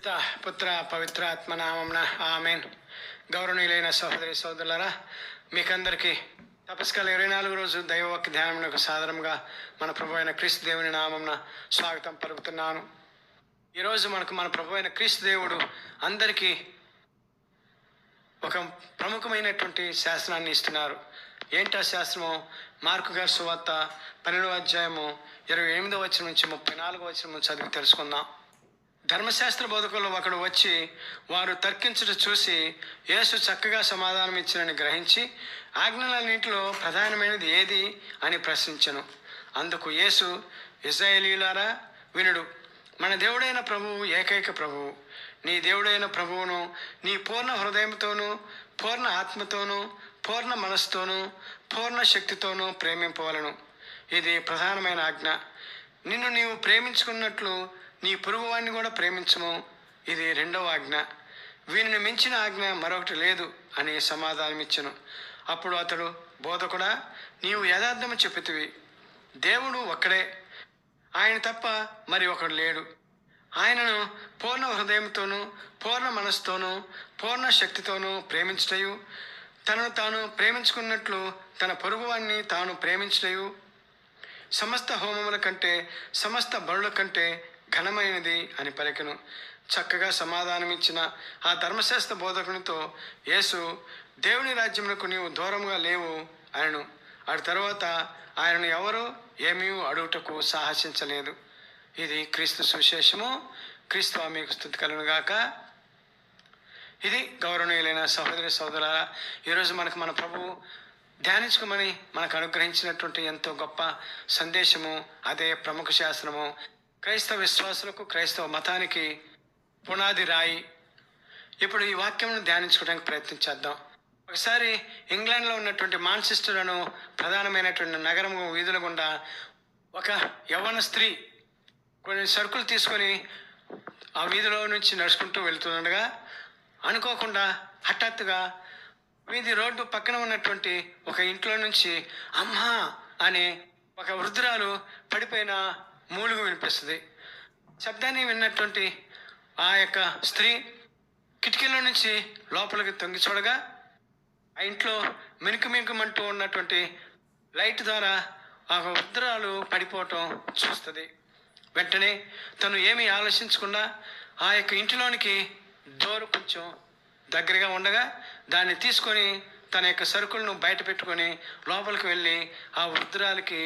పిత పుత్ర పవిత్ర ఆత్మనామంన ఆమెన్. గౌరవనీయులైన సహోదరి సోదరులారా, మీకందరికీ తపస్కాల 24 రోజు దైవవాక్య ధ్యానమునకు సాధారణంగా మన ప్రభు అయిన క్రీస్తు దేవుని నామంన స్వాగతం పలుకుతున్నాను. ఈరోజు మన ప్రభు అయిన క్రీస్తు దేవుడు అందరికీ ఒక ప్రముఖమైనటువంటి శాసనాన్ని ఇస్తున్నారు. ఏంటా శాస్త్రము? మార్కు గారి సువార్త 12వ అధ్యాయము 28వ వచనం నుంచి 34వ వచనం చదివి తెలుసుకుందాం. ధర్మశాస్త్ర బోధకులు ఒకడు వచ్చి వారు తర్కించుట చూసి యేసు చక్కగా సమాధానం ఇచ్చినని గ్రహించి, ఆజ్ఞలన్నింటిలో ప్రధానమైనది ఏది అని ప్రశ్నించెను. అందుకు యేసు, ఇశ్రాయేలీయులారా వినుడు, మన దేవుడైన ప్రభువు ఏకైక ప్రభువు. నీ దేవుడైన ప్రభువును నీ పూర్ణ హృదయంతోనూ, పూర్ణ ఆత్మతోనూ, పూర్ణ మనస్సుతోనూ, పూర్ణ శక్తితోనూ ప్రేమింపవలను. ఇది ప్రధానమైన ఆజ్ఞ. నిన్ను నీవు ప్రేమించుకున్నట్లు నీ పొరుగువాడిని కూడా ప్రేమించుము. ఇది రెండవ ఆజ్ఞ. వీనిని మించిన ఆజ్ఞ మరొకటి లేదు అని సమాధానమిచ్చెను. అప్పుడు అతడు, బోధకుడా, నీవు యథార్థము చెప్పితివి. దేవుడు ఒక్కడే, ఆయన తప్ప మరి ఒకడు లేడు. ఆయనను పూర్ణ హృదయంతోనూ, పూర్ణ మనస్సుతోనూ, పూర్ణ శక్తితోనూ ప్రేమించుటయు, తనను తాను ప్రేమించుకున్నట్లు తన పొరుగువాడిని తాను ప్రేమించుటయు సమస్త హోమముల కంటే, సమస్త బలుల కంటే ఘనమైనది అని పలికెను. చక్కగా సమాధానమిచ్చిన ఆ ధర్మశాస్త్ర బోధకునితో యేసు, దేవుని రాజ్యమునకు నీవు దూరంగా లేవు అనను. అటు తరువాత ఆయనను ఎవరు ఏమీ అడుగుటకు సాహసించలేదు. ఇది క్రీస్తు సువిశేషము. క్రీస్తు మీకు స్తుతి కలుగును గాక. ఇది గౌరవనీయులైన సహోదరి సోదరులారా, ఈరోజు మన ప్రభువు ధ్యానించుకోమని మనకు అనుగ్రహించినటువంటి ఎంతో గొప్ప సందేశము, అదే ప్రముఖ శాస్త్రము, క్రైస్తవ విశ్వాసులకు, క్రైస్తవ మతానికి పునాది రాయి. ఇప్పుడు ఈ వాక్యమును ధ్యానించుకోవడానికి ప్రయత్నించేద్దాం. ఒకసారి ఇంగ్లాండ్లో ఉన్నటువంటి మాంచెస్టర్ అను ప్రధానమైనటువంటి నగరము వీధుల గుండా ఒక యవ్వన స్త్రీ కొన్ని సరుకులు తీసుకొని ఆ వీధిలో నుంచి నడుచుకుంటూ వెళ్తుండగా అనుకోకుండా హఠాత్తుగా వీధి రోడ్డు పక్కన ఉన్నటువంటి ఒక ఇంట్లో నుంచి అమ్మా అనే ఒక వృద్ధురాలు పడిపోయిన మూలుగు వినిపిస్తుంది. శబ్దాన్ని విన్నటువంటి ఆ యొక్క స్త్రీ కిటికీలో నుంచి లోపలికి తొంగి చూడగా ఆ ఇంట్లో మినుకుమంటూ ఉన్నటువంటి లైట్ ద్వారా ఆ వృద్ధురాలు పడిపోవటం చూస్తుంది. వెంటనే తను ఏమీ ఆలోచించకుండా ఆ యొక్క ఇంటిలోనికి డోరు కొంచెం దగ్గరగా ఉండగా దాన్ని తీసుకొని తన యొక్క సరుకులను బయట పెట్టుకొని లోపలికి వెళ్ళి ఆ వృద్ధురాలికి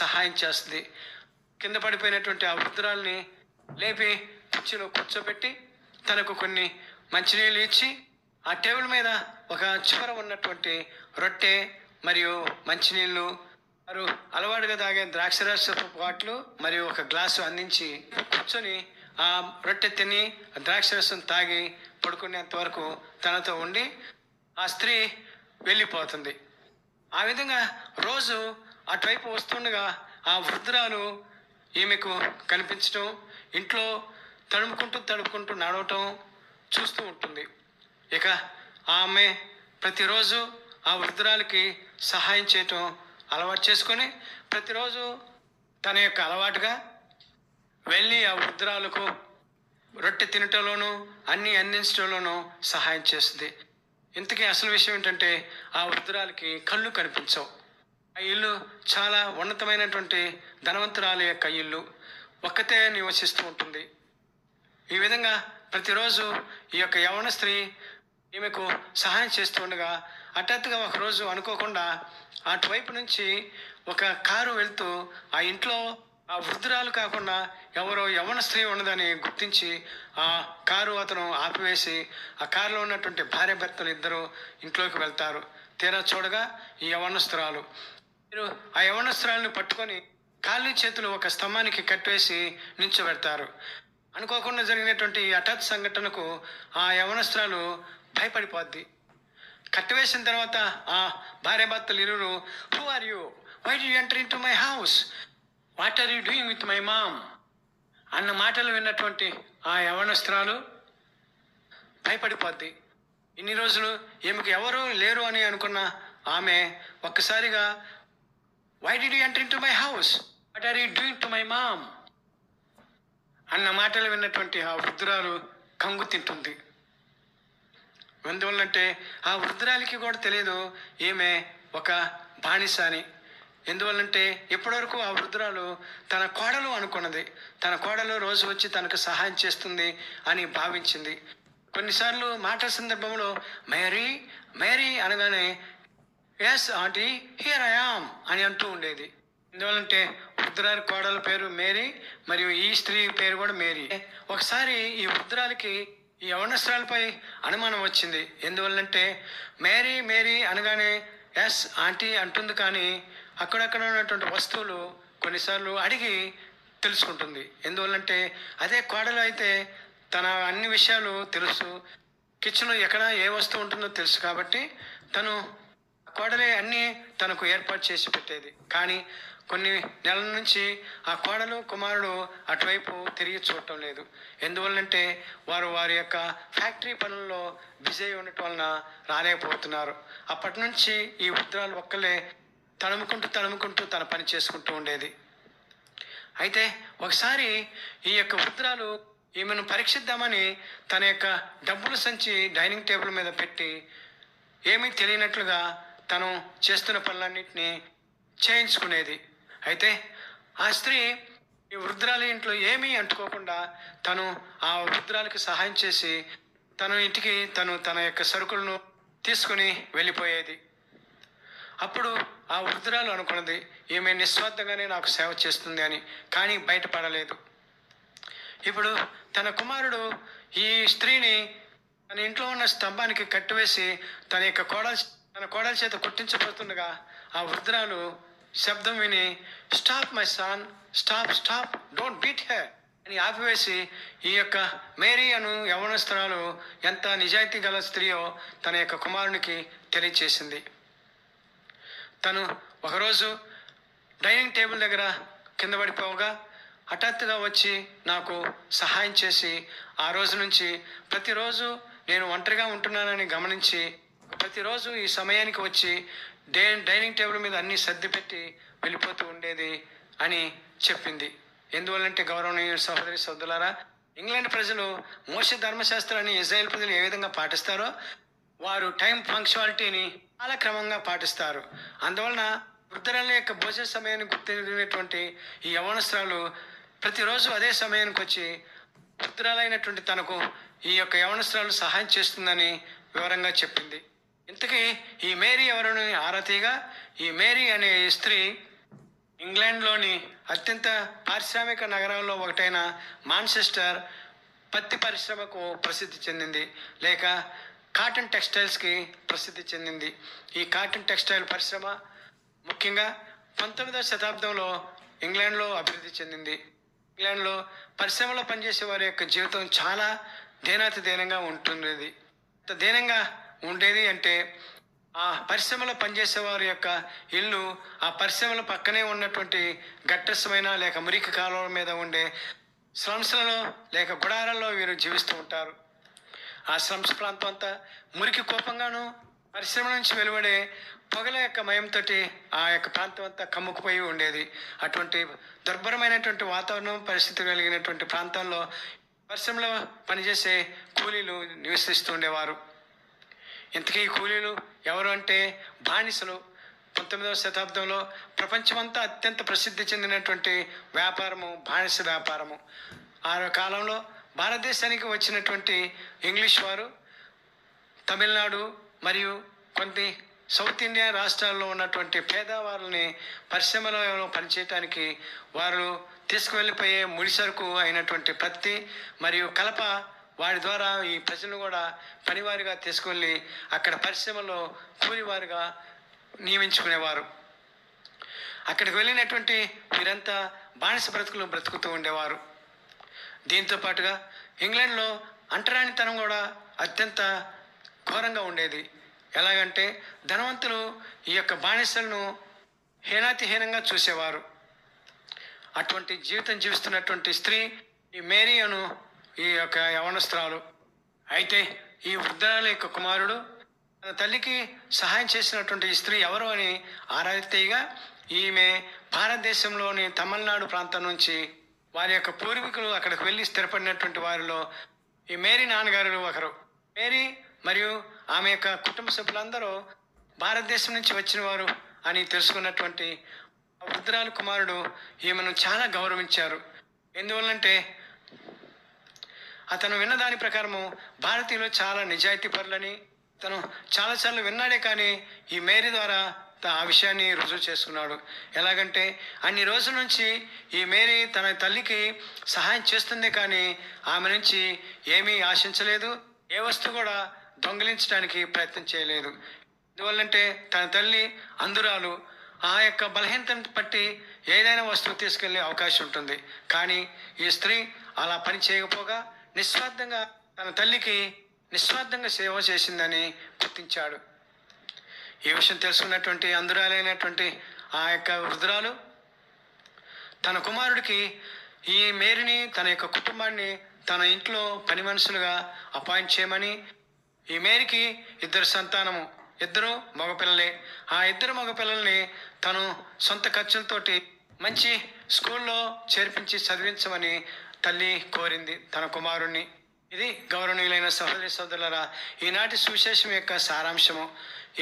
సహాయం చేస్తుంది. కింద పడిపోయినటువంటి ఆ వృద్ధురాల్ని లేపి కుర్చీలో కూర్చోబెట్టి తనకు కొన్ని మంచినీళ్ళు ఇచ్చి ఆ టేబుల్ మీద ఒక చివర ఉన్నటువంటి రొట్టె మరియు మంచినీళ్ళు, వారు అలవాటుగా తాగే ద్రాక్షరసపు బాటిల్ మరియు ఒక గ్లాసు అందించి కూర్చొని ఆ రొట్టె తిని ద్రాక్షరసం తాగి పడుకునేంత వరకు తనతో ఉండి ఆ స్త్రీ వెళ్ళిపోతుంది. ఆ విధంగా రోజు అటువైపు వస్తుండగా ఆ వృద్ధురాలు ఈమెకు కనిపించటం, ఇంట్లో తడుముకుంటూ నడవటం చూస్తూ ఉంటుంది. ఇక ఆమె ప్రతిరోజు ఆ వృద్ధురాలికి సహాయం చేయటం అలవాటు చేసుకొని ప్రతిరోజు తన యొక్క అలవాటుగా వెళ్ళి ఆ వృద్ధురాలకు రొట్టె తినటంలోనూ అన్నీ అందించడంలోనూ సహాయం చేస్తుంది. ఇంతకీ అసలు విషయం ఏంటంటే ఆ వృద్ధురాలకి కళ్ళు కనిపించవు. ఆ ఇల్లు చాలా ఉన్నతమైనటువంటి ధనవంతురాలి యొక్క ఇల్లు, ఒక్కతే నివసిస్తూ ఉంటుంది. ఈ విధంగా ప్రతిరోజు ఈ యొక్క యవ్వన స్త్రీ ఈమెకు సహాయం చేస్తూ ఉండగా హఠాత్తుగా ఒకరోజు అనుకోకుండా అటువైపు నుంచి ఒక కారు వెళ్తూ ఆ ఇంట్లో ఆ వృద్ధురాలు కాకుండా ఎవరో యవ్వన స్త్రీ ఉన్నదని గుర్తించి ఆ కారు అతను ఆపివేసి ఆ కారులో ఉన్నటువంటి భార్య భర్తలు ఇద్దరు ఇంట్లోకి వెళ్తారు. తీరా చూడగా ఈ యవ్వనస్తురాలు, మీరు ఆ యవ్వనస్తురాలను పట్టుకొని కాళ్ళు చేతులు ఒక స్తంభానికి కట్టివేసి నిల్చోబెడతారు. అనుకోకుండా జరిగినటువంటి ఈ హఠాత్ సంఘటనకు ఆ యవ్వనస్తురాలు భయపడిపోద్ది. కట్టివేసిన తర్వాత ఆ భార్య భర్తలు ఇరువురు, who are you, why do you enter into my house, what are you doing with my mom అన్న మాటలు విన్నటువంటి ఆ యవ్వనస్తురాలు భయపడిపోద్ది. ఇన్ని రోజులు ఈమెకు ఎవరు లేరు అని అనుకున్న ఆమె ఒక్కసారిగా, why did you enter into my house, what are you doing to my mom అన్న మాటలు విన్నటువంటి ఆ వృద్ధురాలు కంగు తింటుంది. ఎందువల్లంటే ఆ వృద్ధురాలికి కూడా తెలియదు ఈమె ఒక బానిస అని. ఎందువల్లంటే ఇప్పటివరకు ఆ వృద్ధురాలు తన కోడలు అనుకున్నది. తన కోడలు రోజు వచ్చి తనకు సహాయం చేస్తుంది అని భావించింది. కొన్నిసార్లు మాట సందర్భంలో మేరీ మేరీ అనగానే yes aunty here I am అని అంటూ ఉండేది. ఎందువల్లంటే వృద్ధురాలి కోడల పేరు మేరీ మరియు ఈ స్త్రీ పేరు కూడా మేరీ. ఒకసారి ఈ వృద్ధురాలికి ఈ యవనస్తురాలపై అనుమానం వచ్చింది. ఎందువల్లంటే మేరీ మేరీ అనగానే ఎస్ ఆంటీ అంటుంది, కానీ అక్కడక్కడ ఉన్నటువంటి వస్తువులు కొన్నిసార్లు అడిగి తెలుసుకుంటుంది. ఎందువల్లంటే అదే కోడలు అయితే తన అన్ని విషయాలు తెలుసు, కిచెన్లో ఎక్కడ ఏ వస్తువు ఉంటుందో తెలుసు, కాబట్టి తను కోడలే అన్నీ తనకు ఏర్పాటు చేసి పెట్టేది. కానీ కొన్ని నెలల నుంచి ఆ కోడలు కుమారుడు అటువైపు తిరిగి చూడటం లేదు. ఎందువల్లంటే వారు వారి యొక్క ఫ్యాక్టరీ పనుల్లో బిజీ అయి ఉండటం వలన రాలేకపోతున్నారు. అప్పటి నుంచి ఈ వృద్ధురాలు ఒక్కలే తడుముకుంటూ తన పని చేసుకుంటూ ఉండేది. అయితే ఒకసారి ఈ యొక్క వృద్ధురాలు ఈమెను పరీక్షిద్దామని తన యొక్క డబ్బుల సంచి డైనింగ్ టేబుల్ మీద పెట్టి ఏమీ తెలియనట్లుగా తను చేస్తున్న పనులన్నింటినీ చేయించుకునేది. అయితే ఆ స్త్రీ ఈ వృద్ధురాలి ఇంట్లో ఏమీ అంటుకోకుండా తను ఆ వృద్ధురాలికి సహాయం చేసి తన ఇంటికి తన యొక్క సరుకులను తీసుకుని వెళ్ళిపోయేది. అప్పుడు ఆ వృద్ధురాలు అనుకున్నది ఈమె నిస్వార్థంగానే నాకు సేవ చేస్తుంది అని. కానీ బయటపడలేదు. ఇప్పుడు తన కుమారుడు ఈ స్త్రీని తన ఇంట్లో ఉన్న స్తంభానికి కట్టివేసి తన కోడల చేత కుట్టించబోతుండగా ఆ వృద్ధురాలు శబ్దం విని stop my son, stop stop, don't beat her అని ఆపివేసి ఈ యొక్క మేరీ అను యవనస్తురాలు ఎంత నిజాయితీ గల స్త్రీయో తన యొక్క కుమారునికి తెలియచేసింది. తను ఒకరోజు డైనింగ్ టేబుల్ దగ్గర కింద పడిపోగా హఠాత్తుగా వచ్చి నాకు సహాయం చేసి ఆ రోజు నుంచి ప్రతిరోజు నేను ఒంటరిగా ఉంటున్నానని గమనించి ప్రతిరోజు ఈ సమయానికి వచ్చి డైనింగ్ టేబుల్ మీద అన్నీ సర్ది పెట్టి వెళ్ళిపోతూ ఉండేది అని చెప్పింది. ఎందువల్లంటే గౌరవనీయ సహోదరి సోదరులారా, ఇంగ్లాండ్ ప్రజలు మోషే ధర్మశాస్త్రాన్ని ఇజ్రాయెల్ ప్రజలు ఏ విధంగా పాటిస్తారో వారు టైం పంక్చువాలిటీని చాలా క్రమంగా పాటిస్తారు. అందువలన వృద్ధురాల యొక్క భోజన సమయాన్ని గుర్తినటువంటి ఈ యవనస్తురాలు ప్రతిరోజు అదే సమయానికి వచ్చి వృద్ధురాలైనటువంటి తనకు ఈ యొక్క యవనస్తురాలు సహాయం చేస్తుందని వివరంగా చెప్పింది. ఇంతకీ ఈ మేరీ ఎవరని ఆరా తీయగా ఈ మేరీ అనే స్త్రీ ఇంగ్లాండ్లోని అత్యంత పారిశ్రామిక నగరాల్లో ఒకటైన మాంచెస్టర్ పత్తి పరిశ్రమకు ప్రసిద్ధి చెందింది, లేక కాటన్ టెక్స్టైల్స్కి ప్రసిద్ధి చెందింది. ఈ కాటన్ టెక్స్టైల్ పరిశ్రమ ముఖ్యంగా 19వ శతాబ్దంలో ఇంగ్లాండ్లో అభివృద్ధి చెందింది. ఇంగ్లాండ్లో పరిశ్రమలో పనిచేసే వారి యొక్క జీవితం చాలా దీనంగా ఉంటుండేది. అంత దీనంగా ఉండేది అంటే ఆ పరిశ్రమలో పనిచేసే వారి యొక్క ఇల్లు ఆ పరిశ్రమల పక్కనే ఉన్నటువంటి గట్టసమైన లేక మురికి కాలువల మీద ఉండే స్లమ్స్లలో లేక గుడారాల్లో వీరు జీవిస్తూ ఉంటారు. ఆ స్లమ్స్ ప్రాంతం అంతా మురికి కోపంగాను పరిశ్రమ నుంచి వెలువడే పొగల యొక్క మయంతో ఆ యొక్క ప్రాంతం అంతా కమ్ముకుపోయి ఉండేది. అటువంటి దుర్భరమైనటువంటి వాతావరణం పరిస్థితి కలిగినటువంటి ప్రాంతంలో పరిశ్రమలో పనిచేసే కూలీలు నివసిస్తూ ఉండేవారు. ఇంతకీ కూలీలు ఎవరు అంటే బానిసలు. 19వ శతాబ్దంలో ప్రపంచమంతా అత్యంత ప్రసిద్ధి చెందినటువంటి వ్యాపారము బానిస వ్యాపారము. ఆ కాలంలో భారతదేశానికి వచ్చినటువంటి ఇంగ్లీష్ వారు తమిళనాడు మరియు కొన్ని సౌత్ ఇండియా రాష్ట్రాల్లో ఉన్నటువంటి పేదవాళ్ళని పరిశ్రమలో పనిచేయటానికి వారు తీసుకువెళ్ళిపోయే ముడిసరుకు అయినటువంటి పత్తి మరియు కలప వారి ద్వారా ఈ ప్రజలను కూడా పనివారిగా తీసుకువెళ్ళి అక్కడ పరిశ్రమలో కూలివారిగా నియమించుకునేవారు. అక్కడికి వెళ్ళినటువంటి వీరంతా బానిస బ్రతుకుతూ ఉండేవారు. దీంతో పాటుగా ఇంగ్లాండ్లో అంటరానితనం కూడా అత్యంత ఘోరంగా ఉండేది. ఎలాగంటే ధనవంతులు ఈ యొక్క బానిసలను హీనాతిహీనంగా చూసేవారు. అటువంటి జీవితం జీవిస్తున్నటువంటి స్త్రీ ఈ మేరీ అను ఈ యొక్క యవనస్తురాలు. అయితే ఈ వృద్ధురాల యొక్క కుమారుడు తన తల్లికి సహాయం చేసినటువంటి ఈ స్త్రీ ఎవరు అని ఆరాధితేగా ఈమె భారతదేశంలోని తమిళనాడు ప్రాంతం నుంచి వారి యొక్క పూర్వీకులు అక్కడికి వెళ్ళి స్థిరపడినటువంటి వారిలో ఈ మేరీ నాన్నగారు ఒకరు. మేరీ మరియు ఆమె యొక్క కుటుంబ సభ్యులందరూ భారతదేశం నుంచి వచ్చిన వారు అని తెలుసుకున్నటువంటి వృద్ధురాలు కుమారుడు ఈమెను చాలా గౌరవించారు. ఎందువల్లంటే అతను విన్న దాని ప్రకారము భారతీయులు చాలా నిజాయితీ పరులని తను చాలాసార్లు విన్నాడే, కానీ ఈ మేరీ ద్వారా ఆ విషయాన్ని రుజువు చేసుకున్నాడు. ఎలాగంటే అన్ని రోజుల నుంచి ఈ మేరీ తన తల్లికి సహాయం చేస్తుందే కానీ ఆమె నుంచి ఏమీ ఆశించలేదు, ఏ వస్తువు కూడా దొంగిలించడానికి ప్రయత్నం చేయలేదు. ఎందువల్లంటే తన తల్లి అందురాలు, ఆ యొక్క బలహీనతను బట్టి ఏదైనా వస్తువు తీసుకెళ్లే అవకాశం ఉంటుంది. కానీ ఈ స్త్రీ అలా పని చేయకపోగా నిస్వార్థంగా తన తల్లికి నిస్వార్థంగా సేవ చేసిందని గుర్తించాడు. ఈ విషయం తెలుసుకున్నటువంటి అందురాలైనటువంటి ఆ యొక్క వృద్ధురాలు తన కుమారుడికి ఈ మేరీని తన యొక్క కుటుంబాన్ని తన ఇంట్లో పని మనుషులుగా అపాయింట్ చేయమని, ఈ మేరీకి 2 సంతానము, 2 మగపిల్లలే. ఆ 2 మగపిల్లల్ని తను సొంత ఖర్చులతోటి మంచి స్కూల్లో చేర్పించి చదివించమని తల్లి కోరింది తన కుమారుణ్ణి. ఇది గౌరవనీయులైన సహోదరి సోదరులారా, ఈనాటి సువిశేషం యొక్క సారాంశము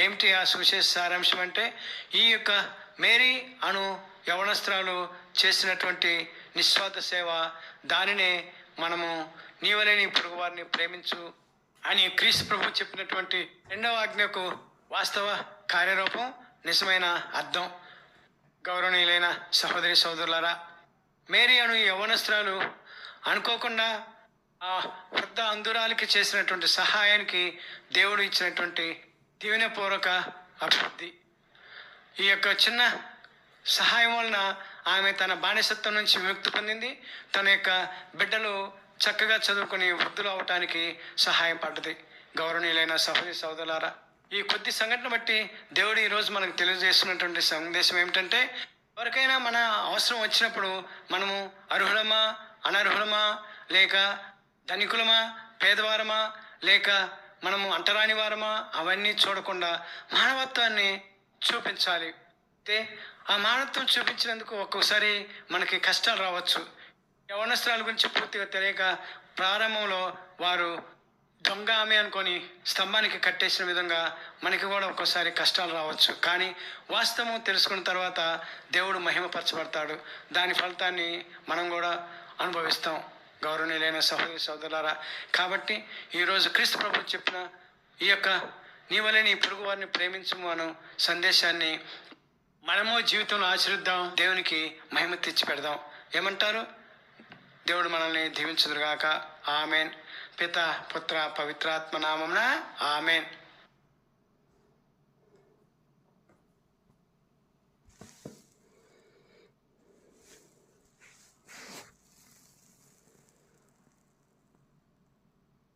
ఏమిటి? ఆ సువిశేష సారాంశం అంటే ఈ యొక్క మేరీ అను యవనస్త్రాలు చేసినటువంటి నిస్వార్థ సేవ, దానినే మనము నీవలే నీ పొరుగు వారిని ప్రేమించు అని క్రీస్తు ప్రభు చెప్పినటువంటి 2వ ఆజ్ఞకు వాస్తవ కార్యరూపం, నిజమైన అర్థం. గౌరవనీయులైన సహోదరి సోదరులారా, మేరీ అను యవనస్త్రాలు అనుకోకుండా ఆ వృద్ధ అందురాలికి చేసినటువంటి సహాయానికి దేవుడు ఇచ్చినటువంటి దీవెనపూర్వక అభివృద్ధి. ఈ యొక్క చిన్న సహాయం వలన ఆమె తన బానిసత్వం నుంచి విముక్తి పొందింది. తన యొక్క బిడ్డలు చక్కగా చదువుకుని వృద్ధులు అవటానికి సహాయపడ్డది. గౌరవనీయులైన సహోదరి సోదరులారా, ఈ కొద్ది సంఘటన బట్టి దేవుడు ఈరోజు మనకు తెలియజేస్తున్నటువంటి సందేశం ఏమిటంటే, ఎవరికైనా మన అవసరం వచ్చినప్పుడు మనము అర్హులమా అనర్హులమా, లేక ధనికులమా పేదవారమా, లేక మనము అంటరాని వారమా, అవన్నీ చూడకుండా మానవత్వాన్ని చూపించాలి. అయితే ఆ మానవత్వం చూపించినందుకు ఒక్కొక్కసారి మనకి కష్టాలు రావచ్చు. యవనస్త్రాల గురించి పూర్తిగా తెలియక ప్రారంభంలో వారు దొంగ ఆమె అనుకొని స్తంభానికి కట్టేసిన విధంగా మనకి కూడా ఒక్కోసారి కష్టాలు రావచ్చు. కానీ వాస్తవం తెలుసుకున్న తర్వాత దేవుడు మహిమపరచబడతాడు. దాని ఫలితాన్ని మనం కూడా అనుభవిస్తాం. గౌరవనీయులైన సహోదరి సోదరులారా, కాబట్టి ఈరోజు క్రీస్తు ప్రభు చెప్పిన ఈ యొక్క నీవలే నీ పొరుగు వారిని ప్రేమించుము అను సందేశాన్ని మనము జీవితంలో ఆచరిద్దాం, దేవునికి మహిమ తెచ్చి పెడదాం. ఏమంటారు? దేవుడు మనల్ని దీవించుదురుగాక. ఆమెన్. పిత పుత్ర పవిత్రాత్మ నామమున ఆమెన్.